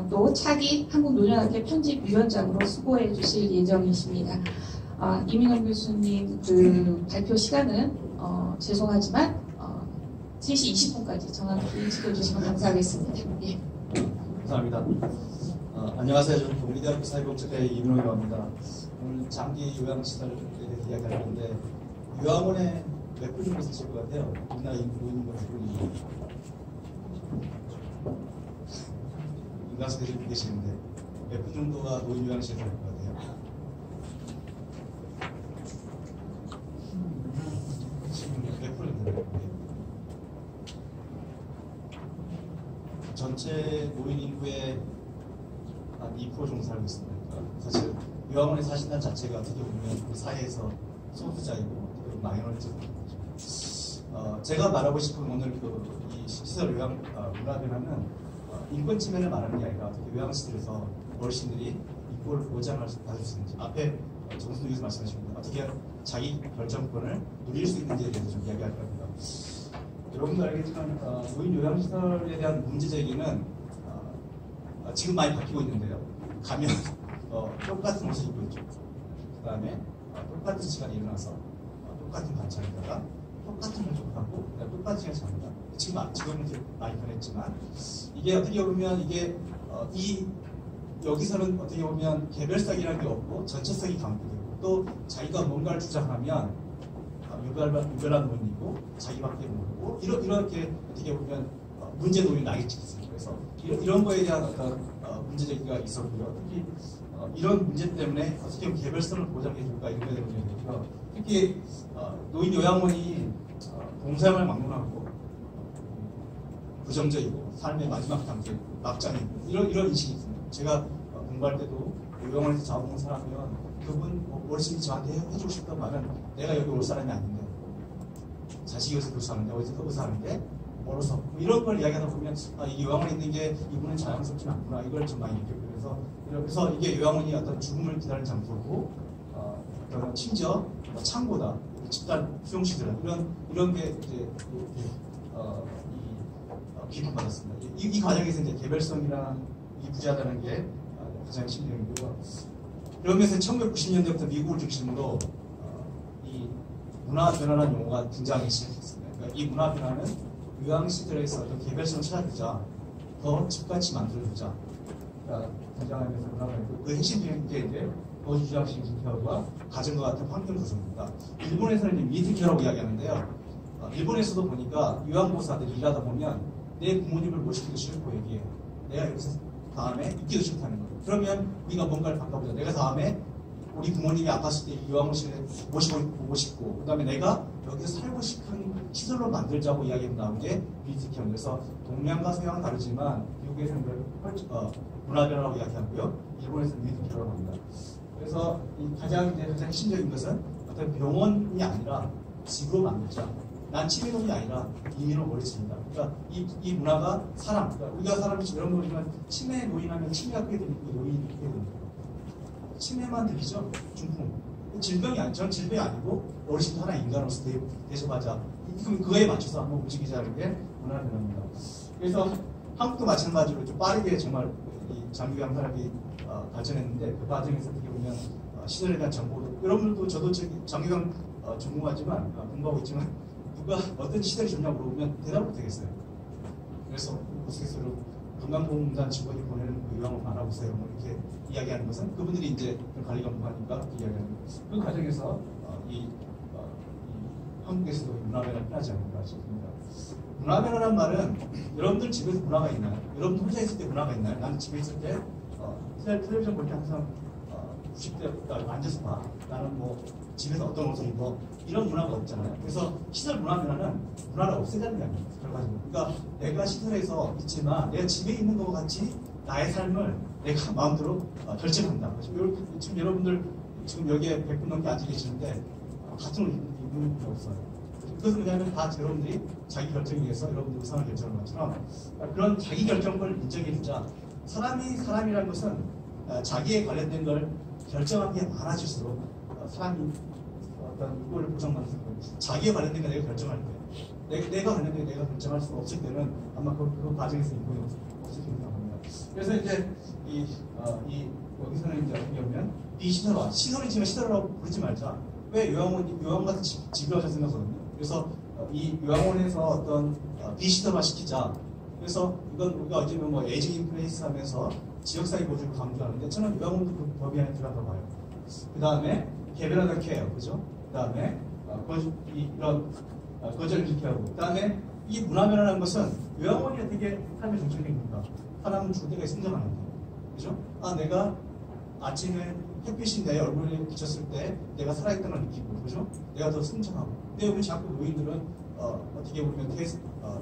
또 차기 한국노년학회 편집위원장으로 수고해 주실 예정이십니다. 이민영 교수님 그 발표 시간은 죄송하지만 3시 20분까지 정확히 지켜주시면 감사하겠습니다. 예. 감사합니다. 안녕하세요. 저는 동리대학교 사회복지학과의 이민호라고 합니다. 오늘 장기 요양시설에 대해서 이야기할 건데 요양원에 몇 분 정도 사실 것 같아요. 우리나라 노인분 몇 분이 인강시대에 계시는데 몇 분 정도가 노인 요양시설에 살 것 같아요. 지금 몇 프로인가요? 전체 노인 인구의 한 2% 정도 살고 있습니다. 그러니까 사실 요양원에 사신다는 자체가 어떻게 보면 우리 사회에서 소수자이고 마이너리티거든요. 제가 말하고 싶은 오늘 이 시설 요양 문화 변화는 인권 침해를 말하는 게 아니라 어떻게 요양시설에서 어르신들이 이권을 보장할 수 있는지 앞에 정순욱에서 말씀하셨습니다. 어떻게 자기 결정권을 누릴 수 있는지에 대해서 좀 이야기할 겁니다. 여러분도 알겠지만 노인 요양시설에 대한 문제 제기는 지금 많이 바뀌고 있는데요. 가면 똑같은 옷을 입고 있죠. 그 다음에 똑같은 시간에 일어나서 똑같은 반찬에다가 똑같은 공족을 하고 똑같은 시간에 잡니다. 지금은 이제 많이 변했지만 이게 어떻게 보면 이게 여기서는 어떻게 보면 개별성이라는 게 없고 전체성이 강조되고 또 자기가 뭔가를 주장하면 유별난 노인이고 자기밖에 모르고 이렇게 어떻게 보면 문제 노인이 나겠지. 그래서 이런 거에 대한 어떤 문제 제기가 있었고요. 특히 이런 문제 때문에 어떻게 보면 개별성을 보장해 줄까 이런 거에 대한 문제고요. 특히 노인 요양원이 동생을 막론하고 부정적이고 삶의 마지막 단계 막장이고 이런 인식이 있습니다. 제가 공부할 때도 요양원에서 자원봉 사람이면 그분 어르신이 저한테 해주고 싶다고 말은 내가 여기 올 사람이 아닌데 자식이 여기서 교수하는데 어디서 의사하는데 멀어서 이런 걸 이야기하다 보면 이 요양원에 있는 게 이분은 자연스럽지 않구나 이걸 좀 많이 느꼈고 그래서 이게 요양원이 어떤 죽음을 기다리는 장소고 어떤 심지어 창고다 집단 수용시설 이런 게 이제 비판받았습니다. 이 과정에서 이제 개별성이랑 이 부재하다는 게 가장 심리적이고요. 그러면서 1990년대부터 미국을 중심으로 이 문화 변화라는 용어가 등장하기 시작했습니다. 그러니까 이 문화 변화는 요양시설에서 어떤 개별성을 찾아주자, 더 집같이 만들어주자. 그러니까 등장하면서 문화가 있고 그 핵심적인 게 이제 거주자식 케어와 가정과 같은 환경 구성입니다. 일본에서는 미드케어라고 이야기하는데요. 일본에서도 보니까 요양보호사들이 일하다 보면 내 부모님을 모시기도 싫고 얘기해요. 내가 여기서 다음에 있기도 싫다는 거예요. 그러면 우리가 뭔가를 바꿔보자. 내가 다음에 우리 부모님이 아팠을 때 요양실에 모시고 싶고 그 다음에 내가 여기서 살고 싶은 시설로 만들자고 이야기하면 나온 게 미드케어. 그래서 동양과 서양은 다르지만 미국에서는 문화변화라고 이야기하고요. 일본에서는 미드케어라고 합니다. 그래서 가장 핵심적인 것은 어떤 병원이 아니라 집으로 만들자. 난 치매노인이 아니라 이민을 버리십니다. 그러니까 이 문화가 사람, 그러니까 우리가 사람이 여러분 모르지만 치매 노인하면 치매가 크게 들리고 노인이 크게 들립니다. 치매만 들리죠? 중풍. 질병이 아니죠. 저는 질병이 아니고 어르신도 하나 인간으로서 대접하자. 그거에 맞춰서 한번 움직이자는 게 문화 변화입니다. 그래서 한국도 마찬가지로 좀 빠르게 정말 이 장기요양 산업이 발전했는데 그 과정에서 어떻게 보면 시설에 대한 정보도 여러분들도 저도 장기요양 전공하지만 공부하고 있지만 누가 어떤 시설이 좋냐고 물어보면 대답을 못하겠어요. 그래서 우스갯소리로 건강보험공단 직원이 보내는 요양원 알아보세요. 뭐 이렇게 이야기하는 것은 그분들이 이제 관리가 못하니까 이야기하는 거예요. 그 과정에서 한국에서도 문화변화가 필요하지 않을까 싶습니다. 문화변화란 말은 여러분들 집에서 문화가 있나요? 여러분 혼자 있을 때 문화가 있나요? 나는 집에 있을 때 텔레비전 볼 때 항상 90대 앉아서 봐. 나는 뭐 집에서 어떤 옷을 입어. 이런 문화가 없잖아요. 그래서 시설 문화 변화는 문화를 없애자는 게 아닙니다. 결과적으로. 그러니까 내가 시설에서 있지만 내가 집에 있는 것과 같이 나의 삶을 내가 마음대로 결정한다. 지금 여러분들 지금 여기에 100분 넘게 앉아 계시는데 같은 옷 입는 게 없어요. 그것은 왜냐하면 다 여러분들이 자기 결정에 의해서 여러분들 의상을 결정하는 것처럼 그런 자기 결정권을 인정해주자. 사람이라는 것은 자기에 관련된 걸 결정하는 게 많아질수록 사람이 어떤 이거를 보장받는 거예요. 자기에 관련된 거 내가 결정할 때 내가 관련된 게 내가 결정할 수 없을 때는 아마 그 과정에서 인권이 없을 텐데 합니다. 그래서 이제 여기서는 이제 어떻게 보면 비시설화, 시설이지만 시설화라고 부르지 말자. 왜 요양원 같은 집을 하자 생각하거든요. 그래서 이 요양원에서 어떤 비시설화 시키자. 그래서 이건 우리가 어쩌면 뭐 에이징 인플레이스 하면서 지역사회 보조를 강조하는데 저는 요양원도 그 범위 안에 들어간다고 봐요. 그 다음에 개별화된 케어, 그죠? 그 다음에 이런 거절을 지켜하고, 그 다음에 이 문화변화라는 것은 요양원이 어떻게 삶의 정책입니까? 사람은 죽을 때가 성장하는데, 그죠? 내가 아침에 햇빛이 내 얼굴에 비쳤을 때 내가 살아있다는 걸 느끼고, 그죠? 내가 더 성장하고. 근데 우리 자꾸 노인들은 어떻게 보면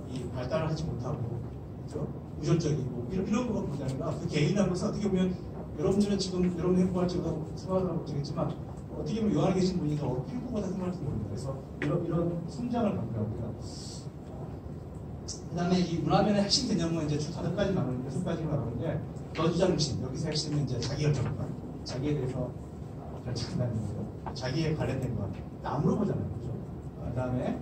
이 발달을 하지 못하고, 그죠? 무전적이고 이런 거가 보자니까 그 개인이라는 것은 어떻게 보면 여러분들은 지금 여러분 행복할지도 생각하라고 모르겠지만 어떻게 보면 요양에 계신 분이 더 행복하다 생각할지 모릅니다. 그래서 이런 성장을 강조하고요. 그 다음에 이 문화변의 핵심 개념은 이제 주 5가지 나누는데 6가지가 나오는데 저주자중심, 여기서 핵심은 이제 자기결정권, 자기에 대해서 결정한다는 거죠. 자기에 관련된 것 안 물어보잖아요, 그죠? 그 다음에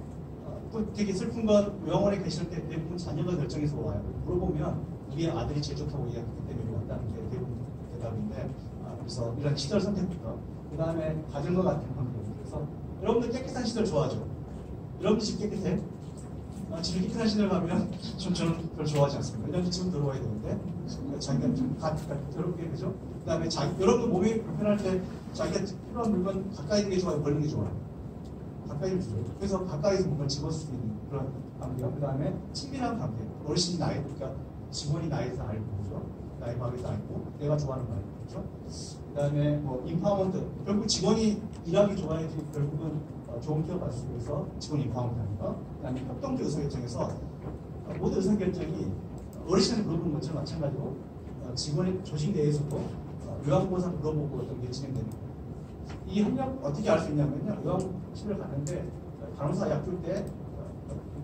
또 되게 슬픈 건 요양원에 계실 때 대부분 자녀가 결정해서 와요. 물어보면 우리 아들이 제일 좋다고 이야기했기 때문에 왔다는 게 대부분 대답인데, 그래서 이런 시설 선택부터, 그 다음에 가정과 같은 관계. 그래서 여러분들 깨끗한 시설 좋아하죠? 여러분들 집 깨끗해? 집이 깨끗한 시설 가면 저는 별로 좋아하지 않습니다. 왜냐하면 집은 들어와야 되는데 자기가 좀 더럽게, 그죠? 그 다음에 여러분들 몸이 불편할 때 자기가 필요한 물건 가까이 있는 게 좋아요? 멀는 게 좋아요? 가까이를 줘요. 그래서 가까이서 뭔가 집어줄 수 있는 그런 관계와, 그 다음에 친밀한 관계. 어르신이 그러니까 직원이 나에 대해서 알고, 그죠? 나의 마음에 대해서 알고, 내가 좋아하는 거 알고, 그죠? 그 다음에 뭐 인파워먼트. 결국 직원이 일하기 좋아야지 결국은 좋은 기업 받을 수 있어서 직원 인파워먼트 하니까. 그 다음에 협동적 의사결정에서 모든 의사결정이 어르신한테 물어보는 것처럼 마찬가지로 직원의 조직 내에서도 요양보호사 물어보고 어떤 게 진행되는 거예요. 이 협력 어떻게 알 수 있냐면요. 요양실을 갔는데 간호사 약 줄 때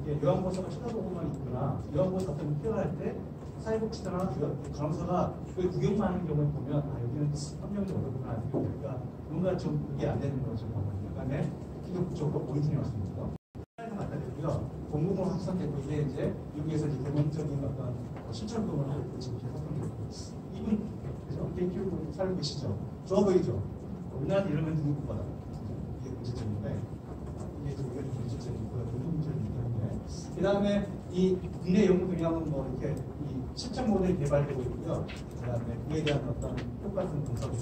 이게 요양보호사가 쳐다보고만 있거나 요양보호사 어떤 필요할 때 사회복지사나 간호사가 그 구경만 하는 경우에 보면 여기는 협력이 어렵구나. 그러니까 뭔가 좀 그게 안 되는 거죠. 그 다음에 기독적으로 모니터링 왔습니다. 갖다 대고요. 공공을 확산되고 이게 이제 미국에서 이제 대본적인 어떤 실천금을 지금 계속하고 있고 이분 그죠? 개 키우고 살고 계시죠? 좋아 보이죠? 우리나라도 이러면 누구보다 이게 문제점인데 이게 좀 우리가 좀 문제점이고 모든 문제점이기 때문에 그 다음에 이 국내 연구 동향은 뭐 이렇게 이 실천 모델이 개발되고 있고요. 그 다음에 그에 대한 어떤 효과성 분석을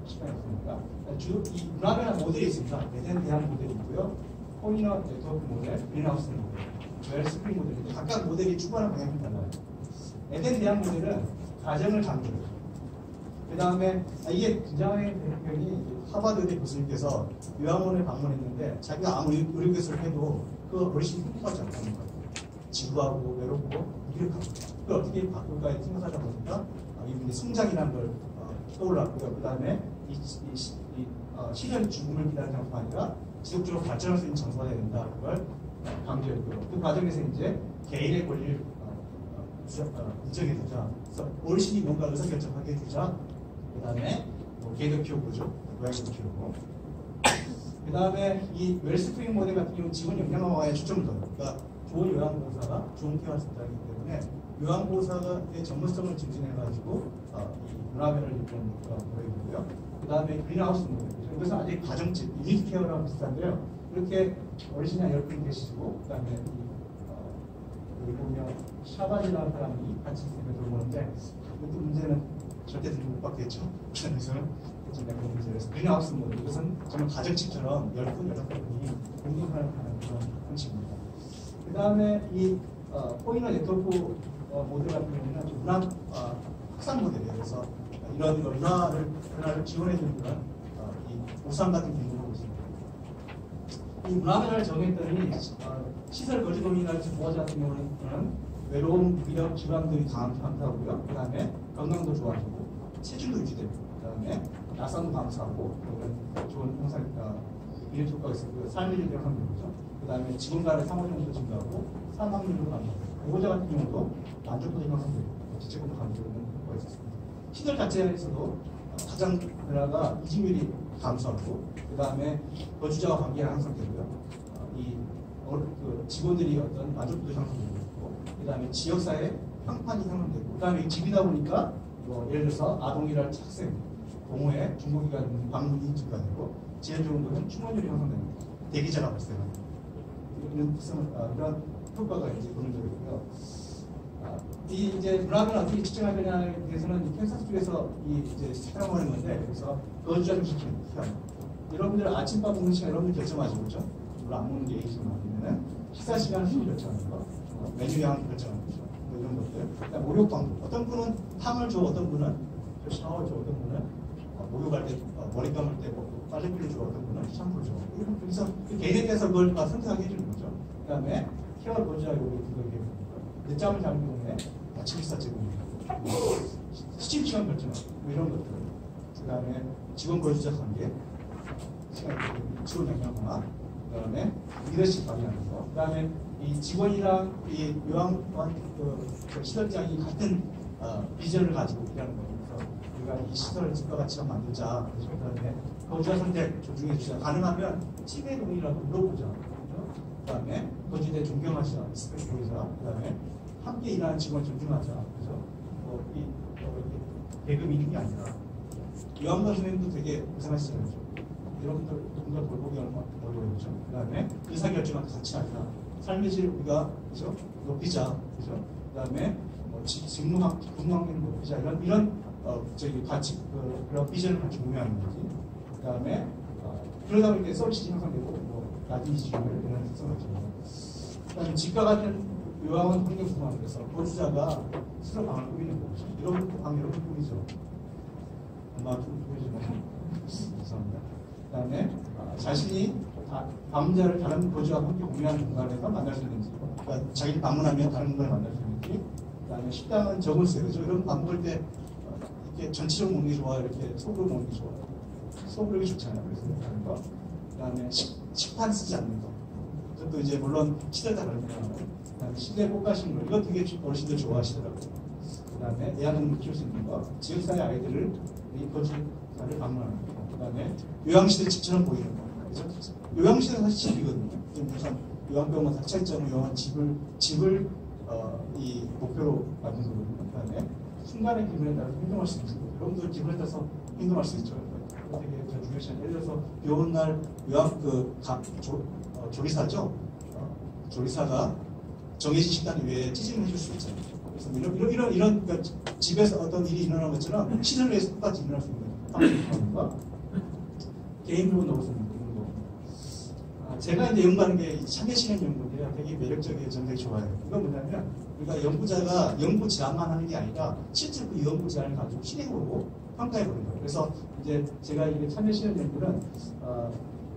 시간이 없으니까 이 문화변화 모델이 있습니다. 에덴 대학 모델이 있고요. 포이너 네트워크 모델, 그린하우스 모델, 웰스프링 모델인데 각각 모델이 추구하는 방향이 달라요. 에덴 대학 모델은 가정을 강조해요. 그 다음에 이게 굉장히 대표적인 하버드대 교수님께서 요양원을 방문했는데 자기가 아무리 의료교수를 해도 그 어르신이 행복하지 않다는 거예요. 지루하고 외롭고 무기력하고 그걸 어떻게 바꿀까 생각하다 보니까 이분이 성장이라는 걸 떠올랐고요. 그 다음에 시련 죽음을 기다리는 장소가 아니라 지속적으로 발전할 수 있는 장소가 돼야 된다. 그걸 강조했고요. 그 과정에서 이제 개인의 권리를 인정해주자. 그래서 어르신이 뭔가 의사결정하게 해주자. 그 다음에 개도 키워보죠. 고양이도 키우고. 그 다음에 이 웰스프링 모델 같은 경우는 직원 역량화에 초점을 둬요. 그러니까 좋은 요양보호사가 좋은 케어할 수 있다기 때문에 요양보호사의 전문성을 증진해가지고 이 문화변을 좀 보여주고요. 그 다음에 그린하우스 모델. 이것은 아직 가정집, 유니티 케어랑 비슷한데요. 이렇게 어르신이 10분 계시고, 그 다음에 여기 보면 샤바지라는 사람이 같이 있으면 돌보는데, 이것도 문제는 절대 들고 못 받겠죠. 그래서는 좀 약간 문제라서 그린하우스 모델. 이것은 정말 가정집처럼 10분, 6분이 공동생활을 하는 그런 형식입니다. 그 다음에 이 포이너 네트워크 모델 같은 경우는 문화 확산 모델이에요. 그래서 이런 문화를 지원해주는 그런 우산 같은 기능을 하고 있습니다. 이 문화변화를 정했더니 시설 거주동이나 보호자 같은 경우는 외로움, 무기력, 질환들이 감소하고요. 그 다음에 건강도 좋아지고 체중도 유지되고 그 다음에 나상도 감소하고 좋은 형상 이런 효과가 있었고요. 삶의 질도 향상되죠. 그 다음에 직원 간의 상호작용도 증가하고 사망률도 감소하고 보호자 같은 경우도 만족도도 향상되고 지체감도 감소하는 효과가 있었습니다. 시설 자체에서도 가장 변화가 이직률이 감소하고 그 다음에 거주자와 관계가 향상되고요. 직원들이 어떤 만족도도 향상되고 있고 그 다음에 지역사회 평판이 형성되고, 그 다음에 집이다 보니까 뭐 예를 들어서 아동이랄 학생, 동호회, 중고기관, 방문 인증가 되고, 제일 좋은 것은 충원율이 형성됩니다. 대기자가 발생합니다. 이런 효과가 이제 본능적이고요. 이 이제 문화변을 어떻게 측정할 거냐에 대해서는 캔사스 쪽에서 이 이제 사용하는 건데, 그래서 거주자를 지키는 기간. 여러분들 아침밥 먹는 시간 여러분들 결정하시고, 그렇죠? 물론 안 먹는 게 A시간 아니면은 식사 시간을 순위 결정하는 거, 메뉴량 결정하는 거죠. 뭐 이런 것들. 그다음 목욕 방법. 어떤 분은 탕을 줘, 어떤 분은 샤워를 줘, 어떤 분은 목욕할 때 머리 감을 때 빨래비를 줘, 어떤 분은 샴푸를 줘. 그래서 개인에 따라서 그걸 다 선택하게 해주는 거죠. 그다음에 케어 거주자 요구 그거 늦잠을 자는 경우에 아침 식사 제공입니다. 수집 시간 결정, 뭐 이런 것들. 그다음에 직원 거주자 관계, 직원 영향화, 그다음에 리더십 발휘하는 거. 그다음에 이 직원이랑 이 요양원 그 시설장이 같은 비전을 가지고 일하는 거예요. 그래서 우리가 이 시설을 집과 같이 만들자. 그다음에 거주자 선택 존중해 주자. 가능하면 팀의 동의라고 물어보자. 그다음에 거주대 존경하자, 리스펙트 보이자. 그다음에 함께 일하는 직원 존중하자. 그래서 계급 이름이 아니라 요양원 선생님도 되게 고생하시잖아요. 여러분들 누군가 돌보기 얼마나 어려워요. 그다음에 의사결정을 같이 하자. 삶의 질 우리가 그죠? 높이자. 그죠? 그다음에 직무 환경을 높이자. 이런 저기 같이 그런 비전을 같이 공유하는 거지. 그다음에 그러다 보니까 서비스 형성되고 낮은 지지율 이런 특성을 가지고. 그다음에 집과 같은 요양원 환경 구성하는 데서 거주자가 스스로 방을 꾸미는 거죠. 이런 방 여러분 꾸미죠. 엄마 좀 꾸미지만 죄송합니다. 그다음에 자신이 방문자를 다른 거주와 함께 공유하는 공간에서 만날 수 있는지, 그러니까 자기를 방문하면 다른 공간을 만날 수 있는지. 그다음에 식당은 적을 써요. 그죠? 이런 밥 먹을 때 이렇게 전체적으로 먹는 게 좋아요. 이렇게 속으로 먹는 게 좋아요. 속으로 이게 좋잖아요. 그래서 하는 거. 그다음에 식판 쓰지 않는 거. 그것도 이제 물론 시대에 다릅니다. 그다음에 시대 꽃가시는 거. 이거 되게 어르신들 좋아하시더라고요. 그다음에 애완동물 키울 수 있는 거. 지역사회 아이들을 이 거주자를 방문하는 거. 그다음에 요양시대 집처럼 보이는 거. 그죠? 요양시대는 사실 집이거든요. 우선 요양병원 닫혀있잖아요. 요양원 집을 이 목표로 만든 거거든요. 그다음에 순간의 기분에 따라서 행동할 수 있는 거. 여러분들 기분에 따라서 행동할 수 있죠. 되게 중요시한. 예를 들어서 비 오는 날 요양 조리사죠. 조리사가 정해진 시간 외에 찌짐을 해줄 수 있잖아요. 그래서 이런 그러니까 집에서 어떤 일이 일어나는 것처럼 시설에서 똑같이 일어날 수 있는 방법과 개인 부분 넣을 수 있는 거. 제가 이제 연구하는 게 참여 실행 연구인데요. 되게 매력적이에요. 저는 되게 좋아요. 이건 뭐냐면 우리가 연구자가 연구 제안만 하는 게 아니라 실제 그 연구 제안을 가지고 실행으로 평가해보는 거예요. 그래서 이제 제가 이게 참여 실행 연구는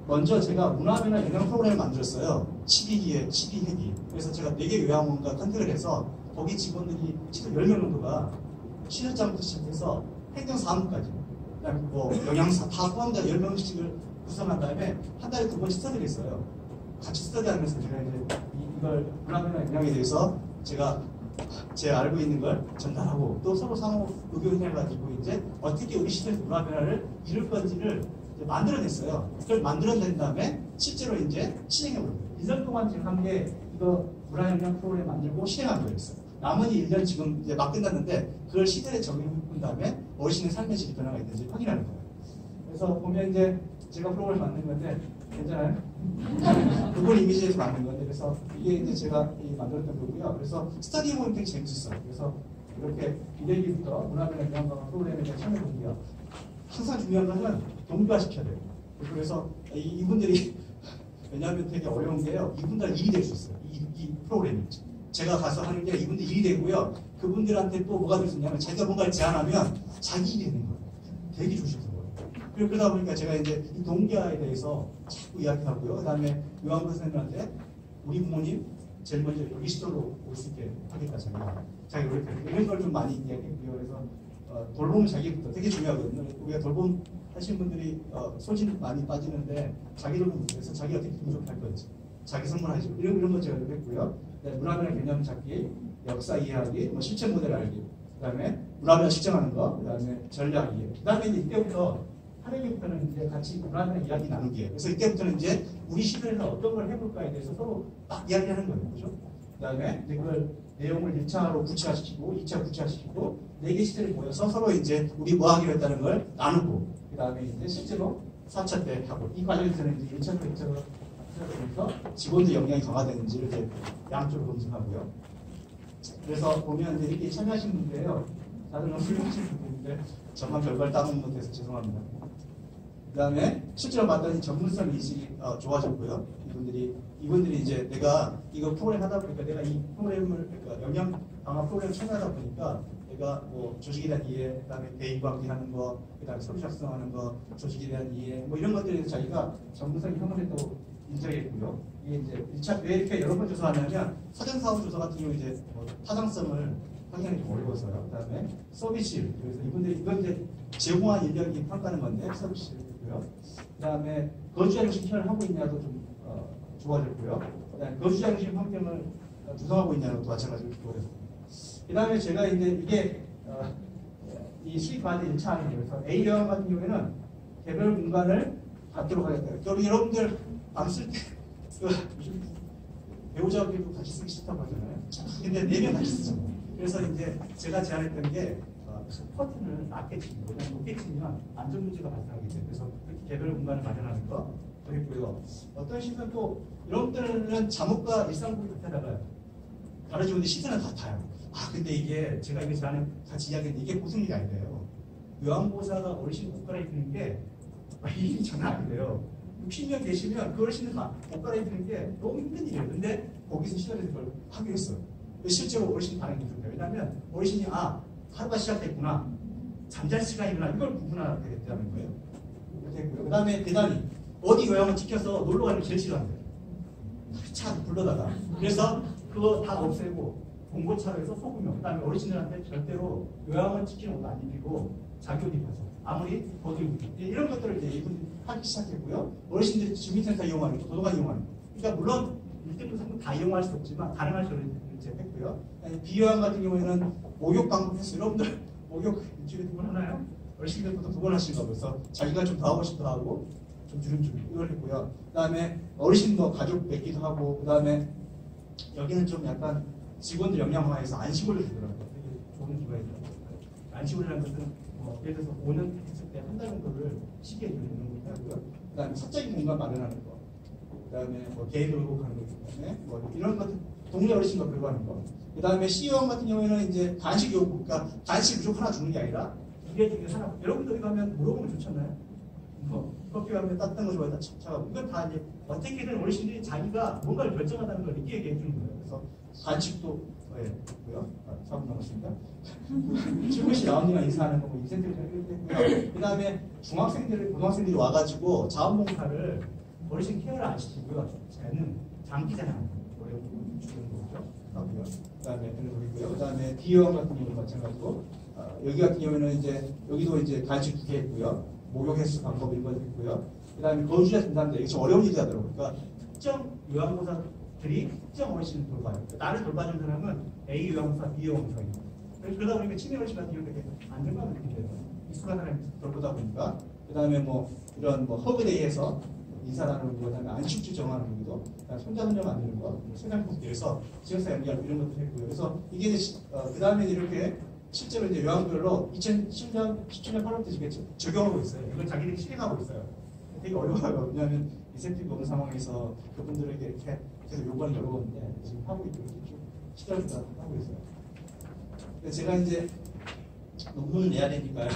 먼저 제가 문화변화 영양 프로그램을 만들었어요. 12회기. 그래서 제가 4개 요양원과 컨택을 해서 거기 직원들이 시설 10명 정도가 시설장부터 시작해서 행정사무까지 그다음에 뭐 영양사 다 포함된 10명씩을 구성한 다음에 한 달에 2번씩 스터디를 했어요. 같이 스터디하면서 제가 이제 이걸 문화변화 영양에 대해서 제가 알고 있는 걸 전달하고 또 서로 상호 의견을 가지고 이제 어떻게 우리 시설 문화변화를 이룰 건지를 이제 만들어냈어요. 그걸 만들어낸 다음에 실제로 이제 실행해보는 거예요. 1년 동안 지금 한 게 이거 문화영양 프로그램 만들고 실행한 거였어요. 나머지 1년 지금 이제 막 끝났는데 그걸 시대에 적용해 본 다음에 어르신의 삶의 질 변화가 있는지 확인하는 거예요. 그래서 보면 이제 제가 프로그램 만든 건데 괜찮아요? 구글 이미지에서 만든 건데 그래서 이게 이제 제가 만들었던 거고요. 그래서 스터디 해보면 되게 재밌었어요. 그래서 이렇게 1회기부터 문화변화 영양강화 프로그램에 대한 참여 동기가 항상 중요한 것은 동기화시켜야 돼요. 그래서 이분들이 왜냐하면 되게 어려운 게요. 이분들 일이 될 수 있어요. 이 프로그램이. 제가 가서 하는 게 이분들 일이 되고요. 그분들한테 또 뭐가 될 수 있냐면 자기가 뭔가를 제안하면 자기 일이 되는 거예요. 되게 좋으셔서 그래요. 그러다 보니까 제가 이제 이 동기화에 대해서 자꾸 이야기하고요. 그 다음에 요양원 선생님한테 우리 부모님 제일 먼저 여기 시설로 올 수 있게 하겠다. 자기 노력해. 이런 걸 좀 많이 이야기했고요. 그래서 돌봄은 자기부터 되게 중요하거든요. 우리가 돌봄 하시는 분들이 소진 많이 빠지는데 자기 돌봄 못해서 자기 어떻게 분석할 건지 자기 선물하시고 이런 거 제가 했고요. 문화변화 개념 찾기, 역사 이해하기, 뭐 실천 모델 알기, 그다음에 문화변화 실정하는 거, 그다음에 전략 이해. 그다음에 이제 이때부터 한 회기부터는 이제 같이 문화변화 이야기 나누기예요. 그래서 이때부터는 이제 우리 시대에서 어떤 걸 해볼까에 대해서 서로 막 이야기하는 거예요, 그렇죠? 그다음에 이제 그걸 내용을 1차로 구체화시키고 2차 구체화시키고 4개 시대를 모여서 서로 이제 우리 뭐 하기로 했다는 걸 나누고 그 다음에 이제 실제로 4차 때 하고 이 과정에서는 이제 1차로 2차로 하면서 직원들 역량이 강화되는지를 이제 양쪽으로 검증하고요. 그래서 보면 이제 이렇게 참여하신 분들이에요. 다들 너무 훌륭하신 분들인데 저만 결과를 따놓은 못해서 죄송합니다. 그 다음에 실제로 봤더니 전문성 인식이 좋아졌고요. 이분들이 이제 내가 이거 프로그램 하다 보니까 내가 이 프로그램을 그러니까 영양 강화 프로그램 참여하다 보니까 내가 뭐 조직에 대한 이해, 그다음에 대인 관계하는 거, 그다음에 서류 작성하는 거, 조직에 대한 이해, 뭐 이런 것들에 대해서 자기가 전문성이 형성됐다고 인정했고요. 이게 이제 1차 왜 이렇게 여러 번 조사하냐면 사전 사업 조사 같은 경우 이제 뭐 타당성을 확인하기 좀 어려워서요. 그다음에 서비스, 그래서 이건 이제 제공한 인력이 평가하는 건데 서비스고요. 그다음에 거주자 중심 실현을 하고 있냐도 좀 좋아졌고요. 그다음에 거주자 중심 환경을 구성하고 있냐도 마찬가지로 좋아졌습니다. 그다음에 제가 이제 이게 이 수익 과대 1차 항이에요. 그래서 A 요원 같은 경우에는 개별 공간을 갖도록 하겠다. 여러분들 안 쓸 때 배우자들도 같이 쓰기 싫다고 하잖아요. 근데 4명 같이 쓰죠. 그래서 이제 제가 제안했던 게 커튼을 낮게 치고 높게 치면 안전 문제가 발생하게 돼요. 그래서 개별 공간을 마련하는 거 그랬고요. 어떤 시선 또 여러분들은 잠옷과 일상복이 같아다가 가르치는데 시선은 같아요. 근데 이게 제가 이거 제안에 같이 이야기했는데 이게 무슨 일이 아니래요. 요양보호사가 어르신 옷 갈아입히는 게 일이 장난 아니래요. 60년 계시면 그 어르신들 옷 갈아입히는 게 너무 힘든 일이에요. 근데 거기서 시설에서 그걸 하기로 했어요. 실제로 어르신 반응이 좋대요. 왜냐하면 어르신이 하루가 시작됐구나. 잠잘 시간이구나. 이걸 구분하게 됐다는 거예요. 그 다음에 대단히 어디 요양원 지켜서 놀러 가는 게 제일 싫어한대요. 차 불러다가. 그래서 그거 다 없애고 봉고차로 해서 소금용. 그 다음에 어르신들한테 절대로 요양원 지키는 옷 안 입히고 자기 옷 입어서 아무리 거기 이런 것들을 이제 이분이 하기 시작했고요. 어르신들이 주민센터 이용하는 거, 도서관 이용하는 거. 그러니까 물론 1등급, 3등 다 이용할 수 없지만 가능한 시설을 이제 했고요. 비요양 같은 경우에는 목욕 방법 했어요. 여러분들 목욕 일주일에 2번 하나요? 어르신들부터 2번 하시는 거 그래서 자기가 좀 더 하고 싶어 하고 좀 주름주름 이걸 했고요. 그 다음에 어르신 뭐 가족 뵙기도 하고 그 다음에 여기는 좀 약간 직원들 역량화해서 안식원을 주더라고요. 되게 좋은 기관이더라고요. 안식원이라는 것은 뭐 예를 들어서 5년 했을 때 한 달 정도를 쉬게 해주는 것도 하고요. 그 다음에 사적인 공간 마련하는 거. 그 다음에 뭐 개인 돌보하는 거. 그 다음에 뭐 이런 것들 동네 어르신과 교류하는 거. 그 다음에 C형 같은 경우에는 이제 간식 요구, 그러니까 간식 무조건 하나 주는 게 아니라 이게 중에 하나. 여러분들이 가면 물어보면 좋잖아요. 뭐 커피 가면 따뜻한 거 좋아했다 차가워. 이건 다 이제 어떻게든 어르신들이 자기가 뭔가를 결정한다는 걸 느끼게 해주는 거예요. 그래서 간식도 있고요. 4분 남았습니다. 출근시 라운딩과 인사하는 거, 인센티브를 했고요. 그 다음에 중학생들, 고등학생들이 와가지고 자원봉사를 어르신 케어를 안 시키고요. 쟤는 장기자랑 어려운 주는 거죠. 그 다음에 그런 거 있고요. 그 다음에 D형 같은 경우는 마찬가지고 여기 같은 경우에는 이제 여기도 이제 간식 2개 했고요. 목욕 횟수 방법 이런 거 했고요. 그 다음에 거주자 진단대 이게 좀 어려운 일이 하더라고요. 그러니까 특정 요양보호사들이 특정 어르신을 돌봐요. 그러니까 나를 돌봐주는 사람은 A 요양보호사, B 요양보호사입니다. 그러다 보니까 치매 어르신 같은 경우는 되게 안정감을 느끼게 돼요. 익숙한 사람이 돌보다 보니까 그 다음에 뭐 이런 뭐 허브데이에서 인사 나누는 거, 그다음에 안식주 정하는 거기도, 손잡은 점 만드는 거, 세상국에서 지역사 연기하고 이런 것도 했고요. 그래서 이게 이제 그 다음에 이렇게 실제로 이제 요양별로 2017년 8월부터 지금 적용하고 있어요. 이걸 자기들이 실행하고 있어요. 되게 어려워요. 왜냐하면 인센티브 없는 상황에서 그분들에게 이렇게 계속 요구하는 게 어려운데 지금 하고 있고 시도를 하고 있어요. 그래서 제가 이제 논문을 내야 되니까요.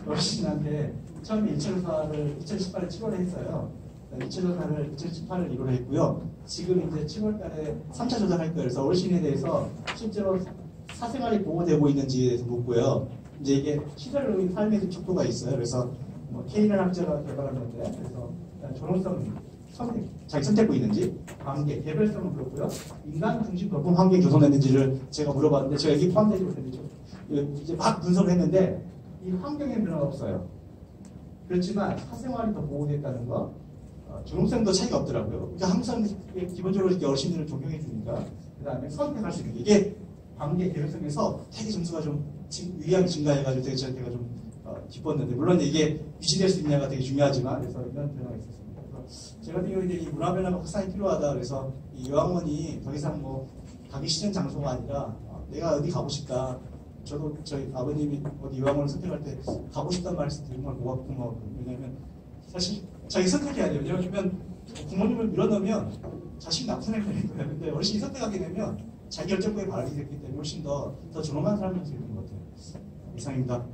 어르신한테 처음에 2014를 2018년 7월에 했어요. 2014를 2018을 1월에 했고요. 지금 이제 7월달에 3차 조사를 할 거예요. 그래서 어르신에 대해서 실제로 사생활이 보호되고 있는지에 대해서 묻고요. 이제 이게 시설적인 삶의 척도가 있어요. 그래서 뭐 K라는 학자가 개발한 건데, 그래서 존엄성, 자기 선택고 있는지, 관계, 개별성은 그렇고요. 인간 중심 돌봄 환경이 조성됐는지를 제가 물어봤는데, 제가 여기 포함되지 못했는데, 이제 막 분석을 했는데, 이 환경에 변화가 없어요. 그렇지만 사생활이 더 보호됐다는 거, 존엄성도 차이가 없더라고요. 그러니까 항상 기본적으로 이렇게 어르신들을 존경해 주니까, 그 다음에 선택할 수 있는 게, 이게 관계 개별성에서 되게 점수가 좀 유의함이 증가해가지고 되게 제가 좀 기뻤는데, 물론 이게 유지될 수 있냐가 되게 중요하지만, 그래서 이런 변화가 있었습니다. 그래서 제가 같은 경우에 이 문화 변화가 확산이 필요하다. 그래서 이 요양원이 더 이상 뭐 가기 싫은 장소가 아니라 내가 어디 가고 싶다. 저도 저희 아버님이 어디 유학원을 선택할 때 가고 싶단 말씀 정말 고맙고 왜냐면 사실 자기 선택해야 돼요. 왜냐면 부모님을 밀어넣으면 자식이 나쁜 애가 되는 거예요. 근데 어르신이 선택하게 되면 자기 결정권이 발휘됐기 때문에 훨씬 더 존엄한 삶을 수 있는 것 같아요. 이상입니다.